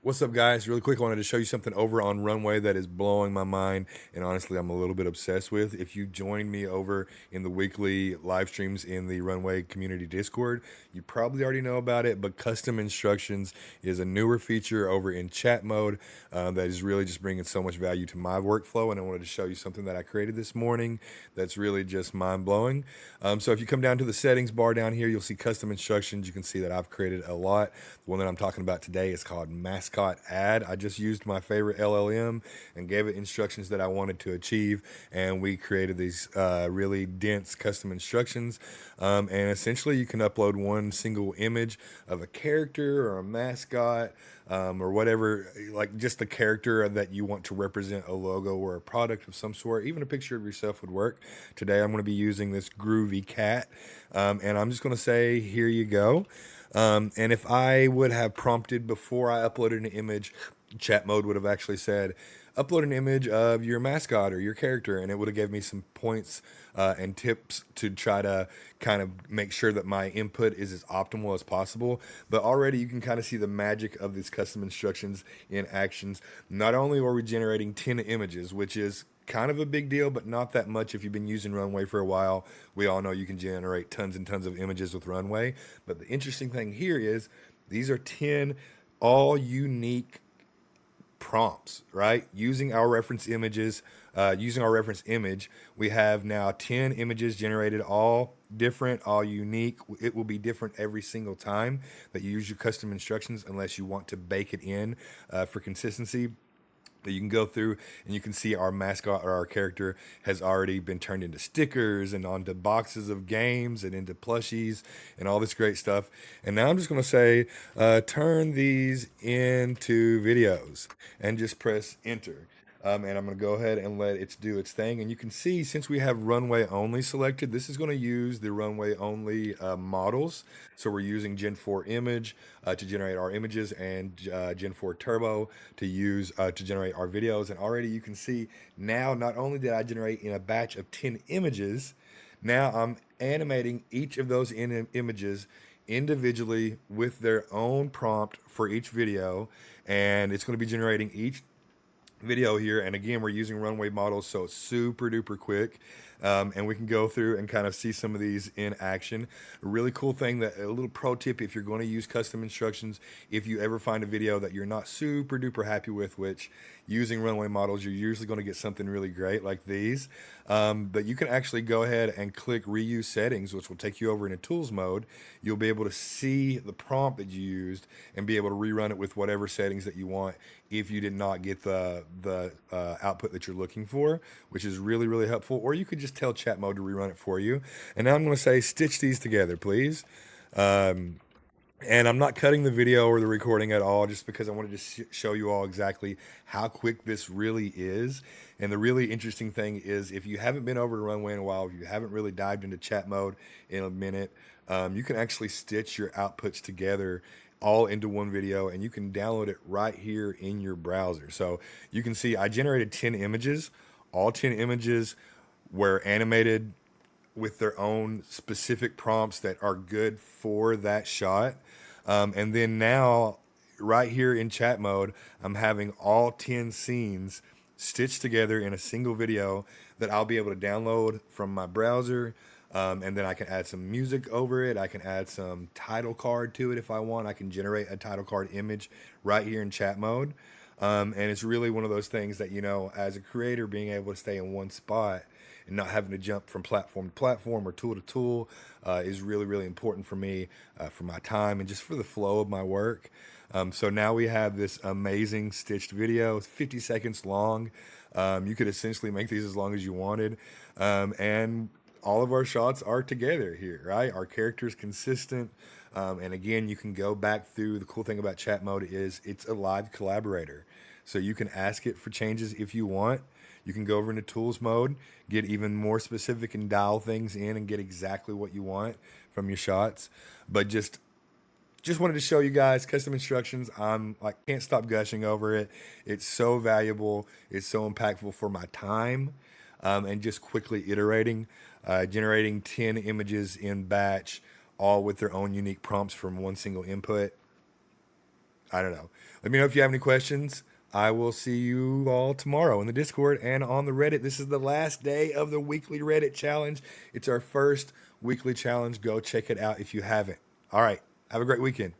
What's up, guys? Really quick, I wanted to show you something over on Runway that is blowing my mind, and honestly, I'm a little bit obsessed with. If you join me over in the weekly live streams in the Runway community Discord, you probably already know about it, but custom instructions is a newer feature over in chat mode that is really just bringing so much value to my workflow, and I wanted to show you something that I created this morning that's really just mind-blowing. So if you come down to the settings bar down here, you'll see custom instructions. You can see that I've created a lot. The one that I'm talking about today is called mascot add. I just used my favorite LLM and gave it instructions that I wanted to achieve, and we created these really dense custom instructions. And essentially, you can upload one single image of a character or a mascot. Or whatever, like just the character that you want to represent a logo or a product of some sort. Even a picture of yourself would work. Today, I'm going to be using this groovy cat, and I'm just going to say, here you go. And if I would have prompted before I uploaded an image, chat mode would have actually said, upload an image of your mascot or your character, and it would have gave me some points and tips to try to kind of make sure that my input is as optimal as possible. But already you can kind of see the magic of these custom instructions in actions. Not only are we generating 10 images, which is kind of a big deal, but not that much if you've been using Runway for a while. We all know you can generate tons and tons of images with Runway. But the interesting thing here is these are 10 all unique prompts, right? Using our reference images, using our reference image, we have now 10 images generated, all different, all unique. It will be different every single time that you use your custom instructions, unless you want to bake it in for consistency. That you can go through and you can see our mascot or our character has already been turned into stickers and onto boxes of games and into plushies and all this great stuff. And now I'm just going to say, turn these into videos and just press enter. And I'm going to go ahead and let it do its thing. And you can see, since we have runway only selected, this is going to use the runway only models. So we're using Gen 4 image to generate our images, and Gen 4 Turbo to use to generate our videos. And already you can see now, not only did I generate in a batch of 10 images, now I'm animating each of those images individually with their own prompt for each video. And it's going to be generating each video here, and again, we're using runway models, so it's super duper quick. And we can go through and kind of see some of these in action. A really cool thing, that a little pro tip, if you're going to use custom instructions, if you ever find a video that you're not super duper happy with, which using runway models, you're usually going to get something really great like these. But you can actually go ahead and click reuse settings, which will take you over into tools mode. You'll be able to see the prompt that you used and be able to rerun it with whatever settings that you want if you did not get the output that you're looking for, which is really, really helpful. Or you could just tell chat mode to rerun it for you. And now I'm going to say, stitch these together, please. And I'm not cutting the video or the recording at all, just because I wanted to show you all exactly how quick this really is. And the really interesting thing is, if you haven't been over to Runway in a while, if you haven't really dived into chat mode in a minute, you can actually stitch your outputs together all into one video, and you can download it right here in your browser. So you can see I generated 10 images. All 10 images were animated with their own specific prompts that are good for that shot. And then now, right here in chat mode, I'm having all 10 scenes stitched together in a single video that I'll be able to download from my browser. And then I can add some music over it. I can add some title card to it if I want. I can generate a title card image right here in chat mode. And it's really one of those things that, as a creator, being able to stay in one spot and not having to jump from platform to platform or tool to tool is really, really important for me, for my time and just for the flow of my work. So now we have this amazing stitched video. It's 50 seconds long. You could essentially make these as long as you wanted. And all of our shots are together here, right? Our character is consistent. And again, you can go back through. The cool thing about chat mode is it's a live collaborator. So you can ask it for changes if you want. You can go over into tools mode, get even more specific and dial things in and get exactly what you want from your shots. But just wanted to show you guys custom instructions. I'm like, can't stop gushing over it. It's so valuable. It's so impactful for my time, and just quickly iterating, generating 10 images in batch, all with their own unique prompts from one single input. I don't know. Let me know if you have any questions. I will see you all tomorrow in the Discord and on the Reddit. This is the last day of the weekly Reddit challenge. It's our first weekly challenge. Go check it out if you haven't. All right. Have a great weekend.